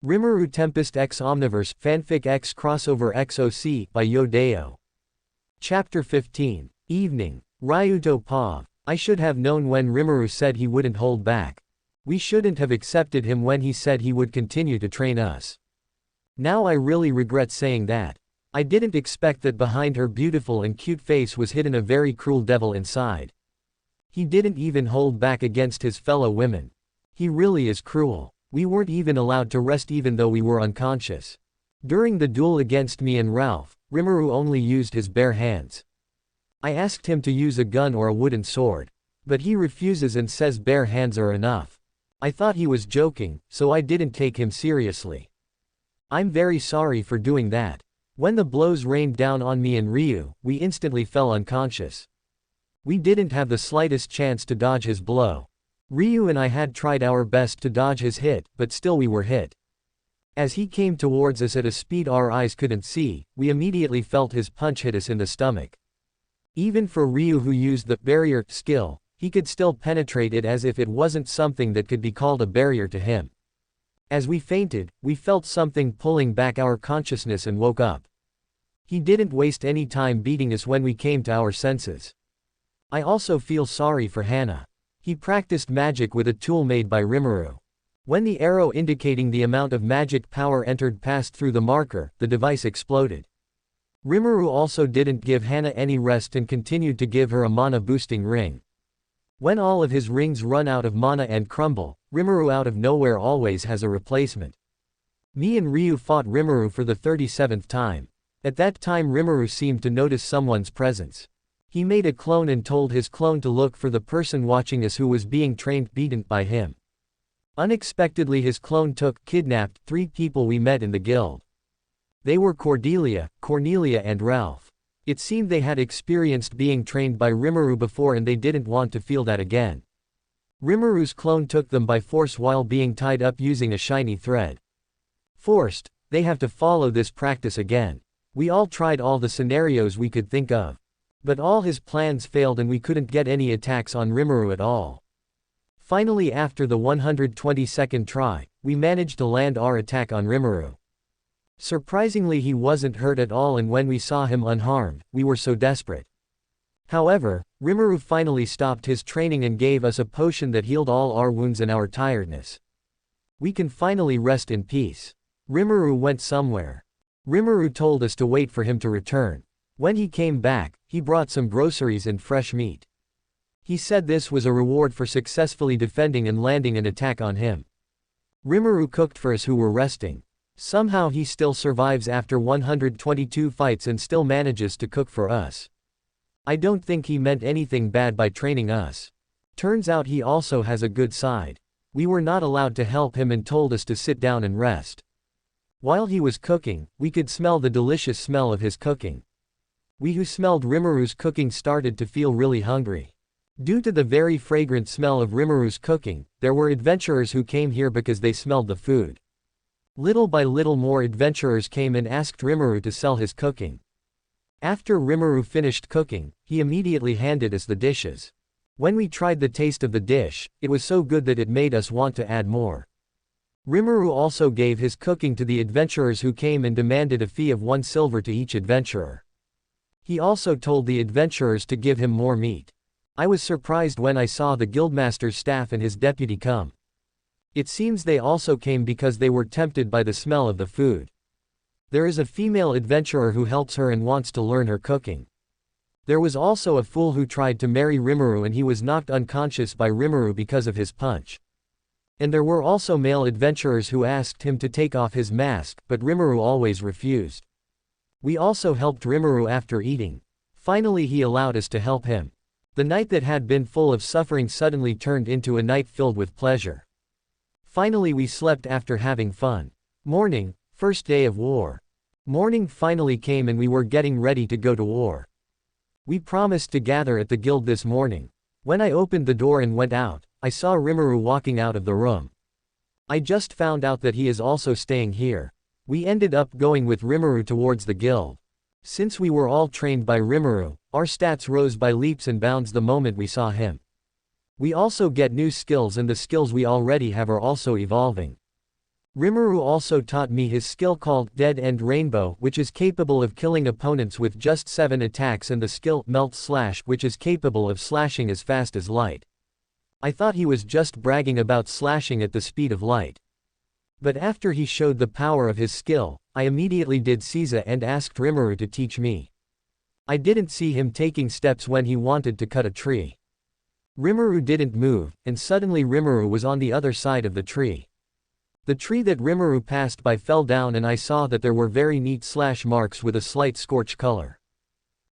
Rimuru Tempest x Omniverse Fanfic x Crossover XOC by Dayo. Chapter 15. Evening. Ryuto Pav. I should have known when Rimuru said he wouldn't hold back. We shouldn't have accepted him when he said he would continue to train us. Now I really regret saying that. I didn't expect that behind her beautiful and cute face was hidden a very cruel devil inside. He didn't even hold back against his fellow women. He really is cruel. We weren't even allowed to rest even though we were unconscious. During the duel against me and Ralph, Rimuru only used his bare hands. I asked him to use a gun or a wooden sword. But he refuses and says bare hands are enough. I thought he was joking, so I didn't take him seriously. I'm very sorry for doing that. When the blows rained down on me and Ryu, we instantly fell unconscious. We didn't have the slightest chance to dodge his blow. Ryu and I had tried our best to dodge his hit, but still we were hit. As he came towards us at a speed our eyes couldn't see, we immediately felt his punch hit us in the stomach. Even for Ryu, who used the barrier skill, he could still penetrate it as if it wasn't something that could be called a barrier to him. As we fainted, we felt something pulling back our consciousness and woke up. He didn't waste any time beating us when we came to our senses. I also feel sorry for Hana. He practiced magic with a tool made by Rimuru. When the arrow indicating the amount of magic power entered passed through the marker, the device exploded. Rimuru also didn't give Hana any rest and continued to give her a mana boosting ring. When all of his rings run out of mana and crumble, Rimuru out of nowhere always has a replacement. Me and Ryu fought Rimuru for the 37th time. At that time Rimuru seemed to notice someone's presence. He made a clone and told his clone to look for the person watching us who was being trained beaten by him. Unexpectedly his clone kidnapped 3 people we met in the guild. They were Cordelia, and Ralph. It seemed they had experienced being trained by Rimuru before and they didn't want to feel that again. Rimuru's clone took them by force while being tied up using a shiny thread. Forced, they have to follow this practice again. We all tried all the scenarios we could think of. But all his plans failed and we couldn't get any attacks on Rimuru at all. Finally, after the 122nd try, we managed to land our attack on Rimuru. Surprisingly he wasn't hurt at all and when we saw him unharmed, we were so desperate. However, Rimuru finally stopped his training and gave us a potion that healed all our wounds and our tiredness. We can finally rest in peace. Rimuru went somewhere. Rimuru told us to wait for him to return. When he came back, he brought some groceries and fresh meat. He said this was a reward for successfully defending and landing an attack on him. Rimuru cooked for us who were resting. Somehow he still survives after 122 fights and still manages to cook for us. I don't think he meant anything bad by training us. Turns out he also has a good side. We were not allowed to help him and told us to sit down and rest. While he was cooking, we could smell the delicious smell of his cooking. We who smelled Rimuru's cooking started to feel really hungry. Due to the very fragrant smell of Rimuru's cooking, there were adventurers who came here because they smelled the food. Little by little more adventurers came and asked Rimuru to sell his cooking. After Rimuru finished cooking, he immediately handed us the dishes. When we tried the taste of the dish, it was so good that it made us want to add more. Rimuru also gave his cooking to the adventurers who came and demanded a fee of 1 silver to each adventurer. He also told the adventurers to give him more meat. I was surprised when I saw the guildmaster's staff and his deputy come. It seems they also came because they were tempted by the smell of the food. There is a female adventurer who helps her and wants to learn her cooking. There was also a fool who tried to marry Rimuru and he was knocked unconscious by Rimuru because of his punch. And there were also male adventurers who asked him to take off his mask, but Rimuru always refused. We also helped Rimuru after eating. Finally he allowed us to help him. The night that had been full of suffering suddenly turned into a night filled with pleasure. Finally we slept after having fun. Morning, first day of war. Morning finally came and we were getting ready to go to war. We promised to gather at the guild this morning. When I opened the door and went out, I saw Rimuru walking out of the room. I just found out that he is also staying here. We ended up going with Rimuru towards the guild. Since we were all trained by Rimuru, our stats rose by leaps and bounds the moment we saw him. We also get new skills and the skills we already have are also evolving. Rimuru also taught me his skill called Dead End Rainbow, which is capable of killing opponents with just 7 attacks, and the skill Melt Slash, which is capable of slashing as fast as light. I thought he was just bragging about slashing at the speed of light. But after he showed the power of his skill, I immediately did Caesar and asked Rimuru to teach me. I didn't see him taking steps when he wanted to cut a tree. Rimuru didn't move, and suddenly Rimuru was on the other side of the tree. The tree that Rimuru passed by fell down, and I saw that there were very neat slash marks with a slight scorch color.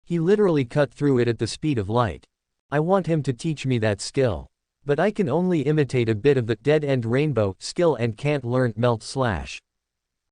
He literally cut through it at the speed of light. I want him to teach me that skill. But I can only imitate a bit of the Dead End Rainbow skill and can't learn Melt Slash.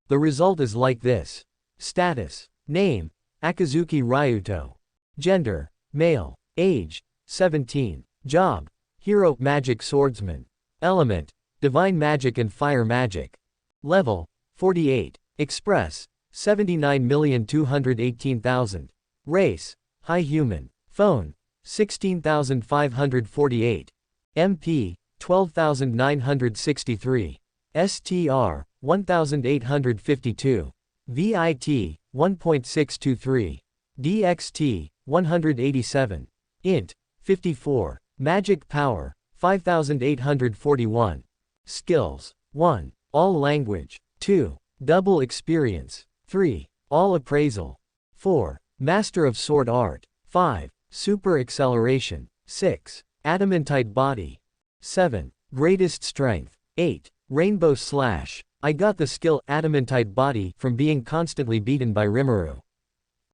The result is like this. Status. Name. Akazuki Ryuto. Gender. Male. Age. 17. Job. Hero Magic Swordsman. Element. Divine Magic and Fire Magic. Level. 48. Express. 79,218,000. Race. High Human. Phone. 16,548. MP. 12,963. STR. 1,852. VIT. 1.623. DXT. 187. Int. 54. Magic Power. 5,841. Skills. 1. All Language. 2. Double Experience. 3. All Appraisal. 4. Master of Sword Art. 5. Super Acceleration. 6. Adamantite Body. 7. Greatest Strength. 8. Rainbow Slash. I got the skill Adamantite Body from being constantly beaten by Rimuru.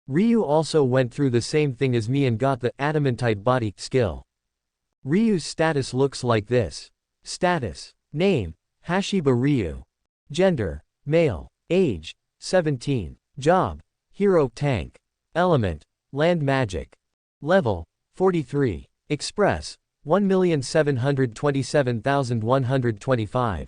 Ryu also went through the same thing as me and got the Adamantite Body skill. Ryu's status looks like this. Status. Name. Hashiba Ryu. Gender. Male. Age. 17. Job. Hero Tank. Element. Land Magic. Level. 43. Express. 1,727,125.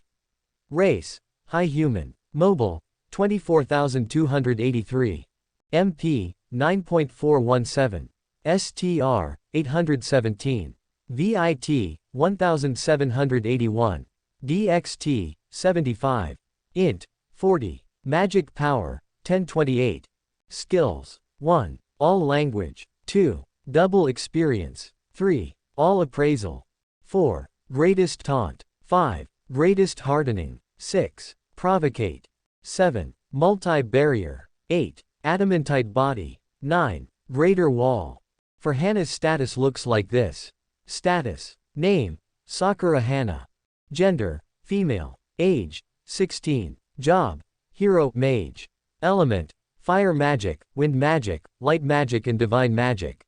Race. High Human. Mobile. 24,283. MP. 9.417. STR. 817. VIT. 1,781. DXT. 75. Int. 40. Magic Power. 1028. Skills. 1. All Language. 2. Double Experience. 3. All Appraisal. 4. Greatest Taunt. 5. Greatest Hardening. 6. Provocate. 7. Multi-Barrier. 8. Adamantite Body. 9. Greater Wall. For Hana's status looks like this. Status. Name. Sakura Hana. Gender. Female. Age. 16. Job. Hero Mage. Element. Fire Magic, Wind Magic, Light Magic and Divine Magic.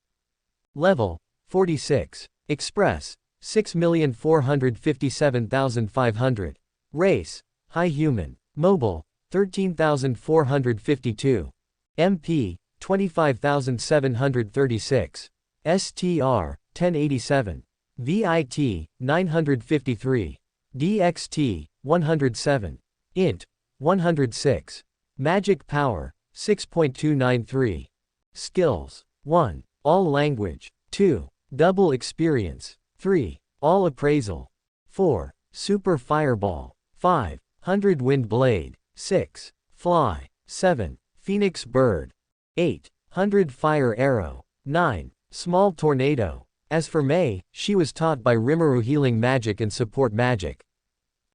Level. 46. Express. 6,457,500. Race. High Human. Mobile. 13,452. MP. 25,736. STR. 1087. VIT. 953. DXT. 107. Int. 106. Magic Power. 6.293. Skills. 1. All Language. 2. Double Experience. 3. All Appraisal. 4. Super Fireball. 5. 100 Wind Blade. 6. Fly. 7. Phoenix Bird. 8. 100 Fire Arrow. 9. Small Tornado. As for Mei, she was taught by Rimuru Healing Magic and Support Magic.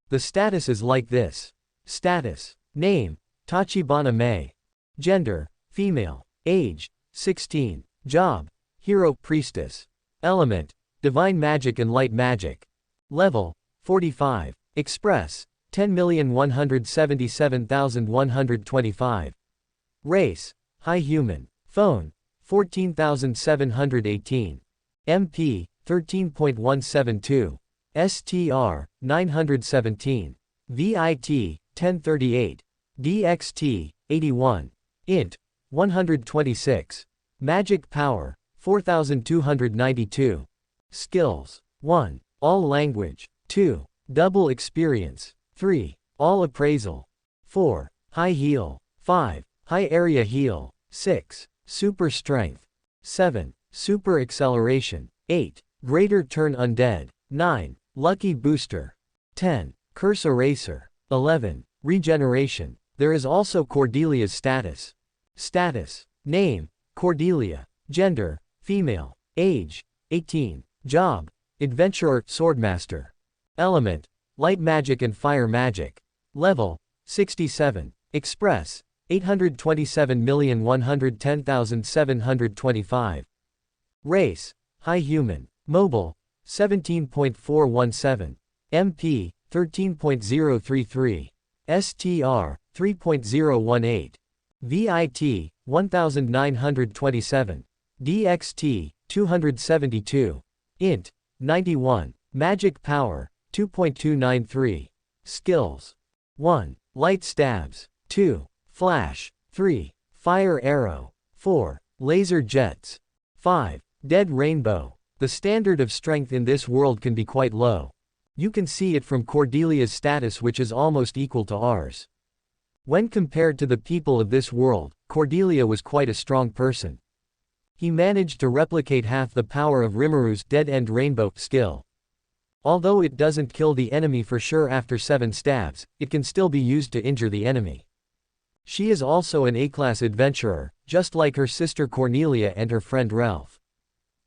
The status is like this. Status. Name. Tachibana Mei. Gender. Female. Age. 16. Job. Hero Priestess. Element. Divine Magic and Light Magic. Level. 45. Express. 10,177,125. Race. High Human. Phone. 14,718. MP. 13.172. STR. 917. VIT. 1038. DXT. 81. Int. 126. Magic Power. 4,292. Skills. 1. All Language. 2. Double Experience. 3. All Appraisal. 4. High Heal. 5. High Area Heal. 6. Super Strength. 7. Super Acceleration. 8. Greater Turn Undead. 9. Lucky Booster. 10. Curse Eraser. 11. Regeneration. There is also Cordelia's status. Status. Name, Cordelia. Gender, female. Age, 18. Job, adventurer, swordmaster. Element, light magic and fire magic. Level, 67. Express, 827,110,725. Race, high human. Mobile, 17.417. MP, 13.033. STR, 3.018. VIT, 1927. DXT, 272. Int, 91. Magic power, 2.293. Skills. 1. Light stabs. 2. Flash. 3. Fire arrow. 4. Laser jets. 5. Dead rainbow. The standard of strength in this world can be quite low. You can see it from Cordelia's status, which is almost equal to ours. When compared to the people of this world, Cordelia was quite a strong person. He managed to replicate half the power of Rimuru's dead-end rainbow skill. Although it doesn't kill the enemy for sure after 7 stabs, it can still be used to injure the enemy. She is also an A-class adventurer, just like her sister Cornelia and her friend Ralph.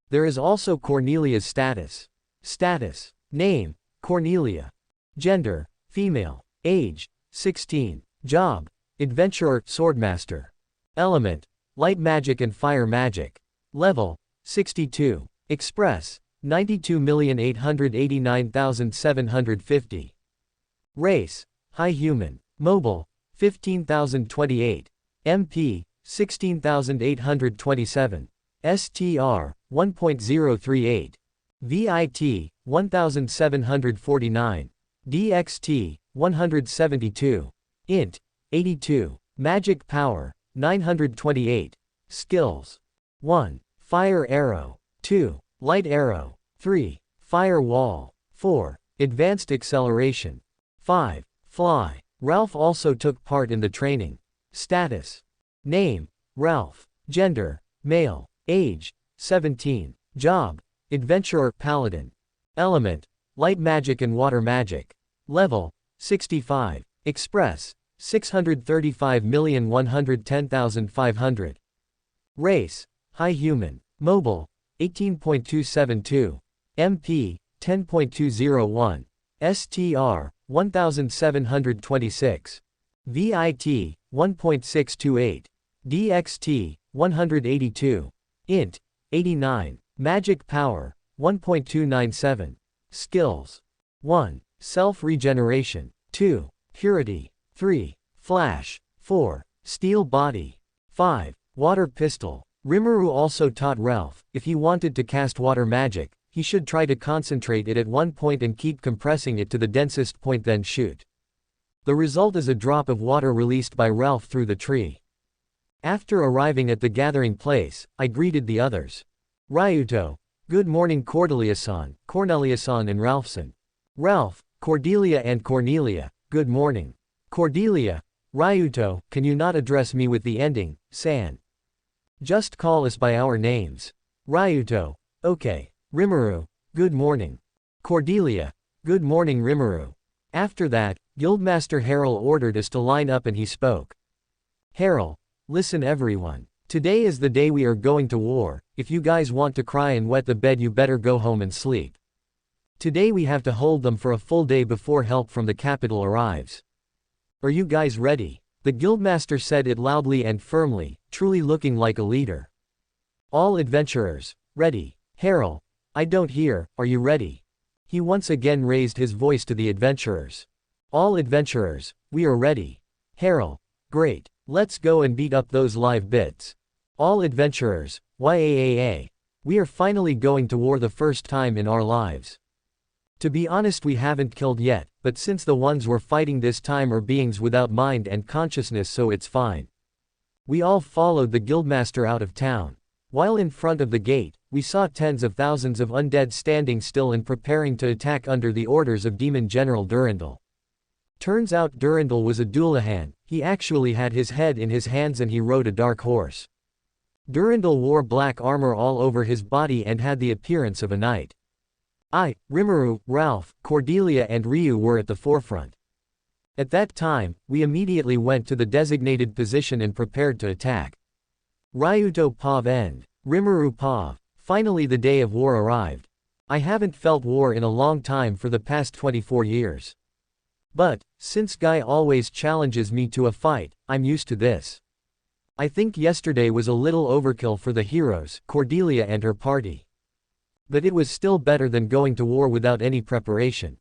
There is also Cornelia's status. Status. Name, Cornelia. Gender, female. Age, 16. Job, adventurer, swordmaster. Element, light magic and fire magic. Level, 62. Express, 92,889,750. Race, high human. Mobile, 15,028. MP, 16,827. STR, 1.038. VIT, 1,749. DXT, 172. Int, 82. Magic power, 928. Skills. 1. Fire arrow. 2. Light arrow. 3. Fire wall. 4. Advanced acceleration. 5. Fly. Ralph also took part in the training. Status. Name, Ralph. Gender, male. Age, 17. Job, adventurer, paladin. Element, light magic and water magic. Level, 65. Express, 635,110,500. Race, high human. Mobile, 18.272. MP, 10.201. STR, 1726. VIT, 1.628. DXT, 182. Int, 89. Magic power, 1.297. Skills. 1. Self-regeneration. 2. Purity. 3. Flash. 4. Steel body. 5. Water pistol. Rimuru also taught Ralph, if he wanted to cast water magic, he should try to concentrate it at one point and keep compressing it to the densest point, then shoot. The result is a drop of water released by Ralph through the tree. After arriving at the gathering place, I greeted the others. Ryuto. Good morning Cordelia-san, Cornelia-san and Ralphson. Ralph, Cordelia and Cornelia, good morning. Cordelia. Ryuto, can you not address me with the ending, san? Just call us by our names. Ryuto. Okay. Rimuru. Good morning. Cordelia. Good morning Rimuru. After that, Guildmaster Harrell ordered us to line up and he spoke. Harrell. Listen everyone. Today is the day we are going to war. If you guys want to cry and wet the bed, you better go home and sleep. Today we have to hold them for a full day before help from the capital arrives. Are you guys ready? The Guildmaster said it loudly and firmly, truly looking like a leader. All adventurers, ready. Harrell. I don't hear, are you ready? He once again raised his voice to the adventurers. All adventurers, we are ready. Harrell. Great. Let's go and beat up those live bits. All adventurers, YAAA. We are finally going to war the first time in our lives. To be honest, we haven't killed yet, but since the ones we're fighting this time are beings without mind and consciousness, so it's fine. We all followed the Guildmaster out of town. While in front of the gate, we saw tens of thousands of undead standing still and preparing to attack under the orders of Demon General Durandal. Turns out Durandal was a Dullahan. He actually had his head in his hands and he rode a dark horse. Durandal wore black armor all over his body and had the appearance of a knight. I, Rimuru, Ralph, Cordelia and Ryu were at the forefront. At that time, we immediately went to the designated position and prepared to attack. Ryuto Pav end. Rimuru Pav. Finally the day of war arrived. I haven't felt war in a long time for the past 24 years. But, since Guy always challenges me to a fight, I'm used to this. I think yesterday was a little overkill for the heroes, Cordelia and her party. But it was still better than going to war without any preparation.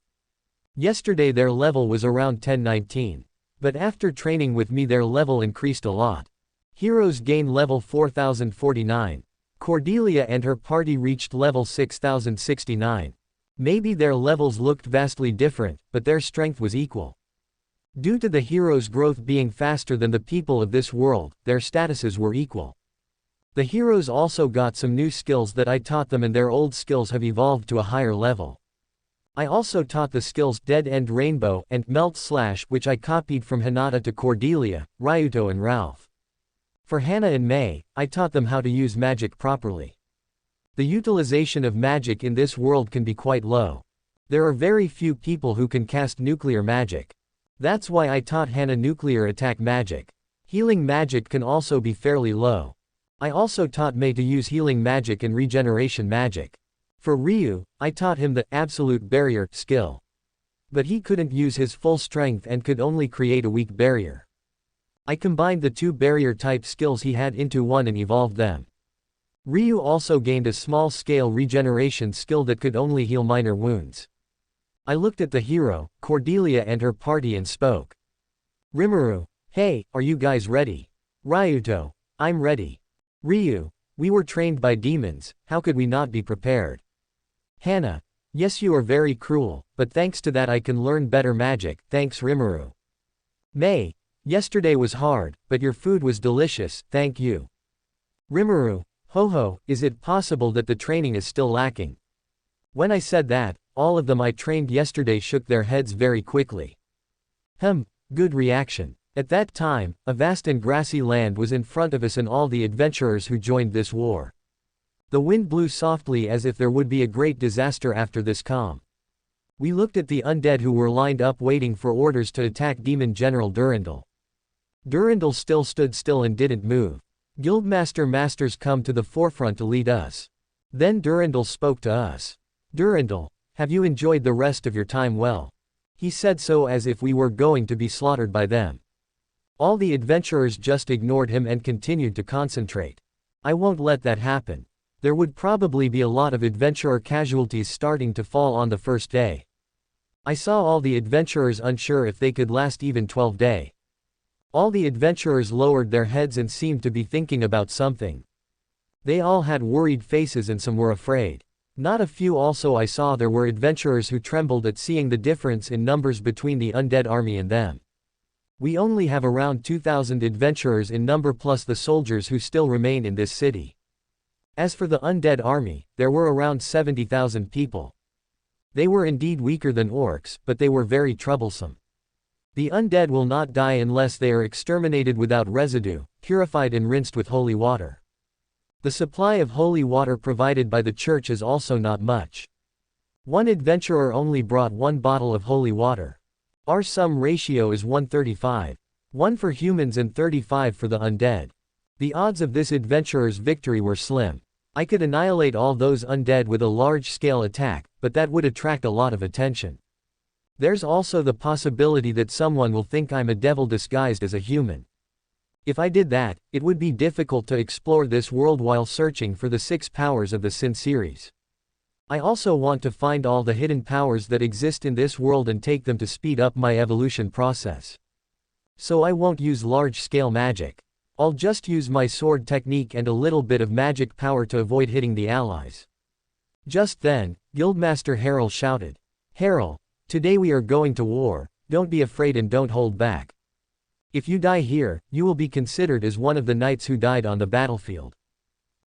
Yesterday their level was around 10-19. But after training with me their level increased a lot. Heroes gain level 4049. Cordelia and her party reached level 6069. Maybe their levels looked vastly different, but their strength was equal. Due to the heroes' growth being faster than the people of this world, their statuses were equal. The heroes also got some new skills that I taught them and their old skills have evolved to a higher level. I also taught the skills Dead End Rainbow and Melt Slash, which I copied from Hinata to Cordelia, Ryuto and Ralph. For Hannah and May, I taught them how to use magic properly. The utilization of magic in this world can be quite low. There are very few people who can cast nuclear magic. That's why I taught Hannah nuclear attack magic. Healing magic can also be fairly low. I also taught May to use healing magic and regeneration magic. For Ryu, I taught him the absolute barrier skill. But he couldn't use his full strength and could only create a weak barrier. I combined the two barrier type skills he had into one and evolved them. Ryu also gained a small-scale regeneration skill that could only heal minor wounds. I looked at the hero, Cordelia and her party and spoke. Rimuru, hey, are you guys ready? Ryuto, I'm ready. Ryu, we were trained by demons, how could we not be prepared? Hannah, yes you are very cruel, but thanks to that I can learn better magic, thanks Rimuru. May, yesterday was hard, but your food was delicious, thank you. Rimuru, ho ho, is it possible that the training is still lacking? When I said that, all of them I trained yesterday shook their heads very quickly. Good reaction. At that time, a vast and grassy land was in front of us and all the adventurers who joined this war. The wind blew softly as if there would be a great disaster after this calm. We looked at the undead who were lined up waiting for orders to attack Demon General Durandal. Durandal still stood still and didn't move. Guildmaster Masters come to the forefront to lead us. Then Durandal spoke to us. Durandal, have you enjoyed the rest of your time well? He said so as if we were going to be slaughtered by them. All the adventurers just ignored him and continued to concentrate. I won't let that happen. There would probably be a lot of adventurer casualties starting to fall on the first day. I saw all the adventurers unsure if they could last even 12 days. All the adventurers lowered their heads and seemed to be thinking about something. They all had worried faces and some were afraid. Not a few also I saw there were adventurers who trembled at seeing the difference in numbers between the undead army and them. We only have around 2,000 adventurers in number plus the soldiers who still remain in this city. As for the undead army, there were around 70,000 people. They were indeed weaker than orcs, but they were very troublesome. The undead will not die unless they are exterminated without residue, purified and rinsed with holy water. The supply of holy water provided by the church is also not much. One adventurer only brought 1 bottle of holy water. Our sum ratio is 135. 1 for humans and 35 for the undead. The odds of this adventurer's victory were slim. I could annihilate all those undead with a large-scale attack, but that would attract a lot of attention. There's also the possibility that someone will think I'm a devil disguised as a human. If I did that, it would be difficult to explore this world while searching for the 6 powers of the Sin series. I also want to find all the hidden powers that exist in this world and take them to speed up my evolution process. So I won't use large-scale magic. I'll just use my sword technique and a little bit of magic power to avoid hitting the allies. Just then, Guildmaster Harrell shouted. Harrell, today we are going to war, don't be afraid and don't hold back. If you die here, you will be considered as one of the knights who died on the battlefield.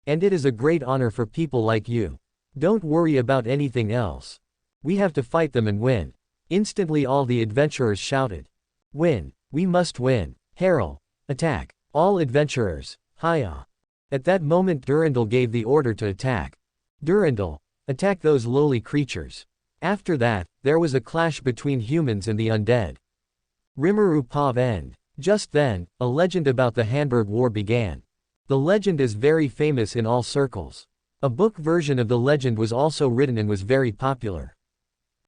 And it is a great honor for people like you. Don't worry about anything else. We have to fight them and win. Instantly all the adventurers shouted. Win. We must win. Harrell, attack. All adventurers, hiya. At that moment Durandal gave the order to attack. Durandal, attack those lowly creatures. After that, there was a clash between humans and the undead. Rimuru Pav End. Just then, a legend about the Hamburg War began. The legend is very famous in all circles. A book version of the legend was also written and was very popular.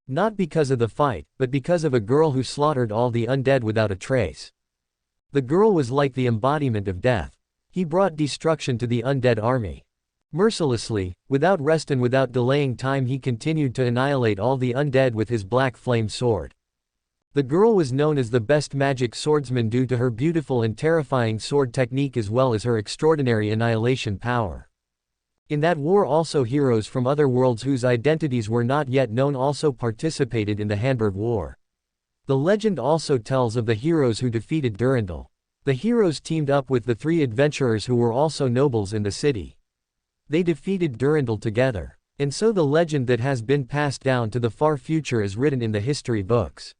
Not because of the fight, but because of a girl who slaughtered all the undead without a trace. The girl was like the embodiment of death. He brought destruction to the undead army. Mercilessly, without rest and without delaying time, he continued to annihilate all the undead with his black flame sword. The girl was known as the best magic swordsman due to her beautiful and terrifying sword technique as well as her extraordinary annihilation power. In that war also heroes from other worlds whose identities were not yet known also participated in the Hamburg War. The legend also tells of the heroes who defeated Durandal. The heroes teamed up with the 3 adventurers who were also nobles in the city. They defeated Durandal together. And so the legend that has been passed down to the far future is written in the history books.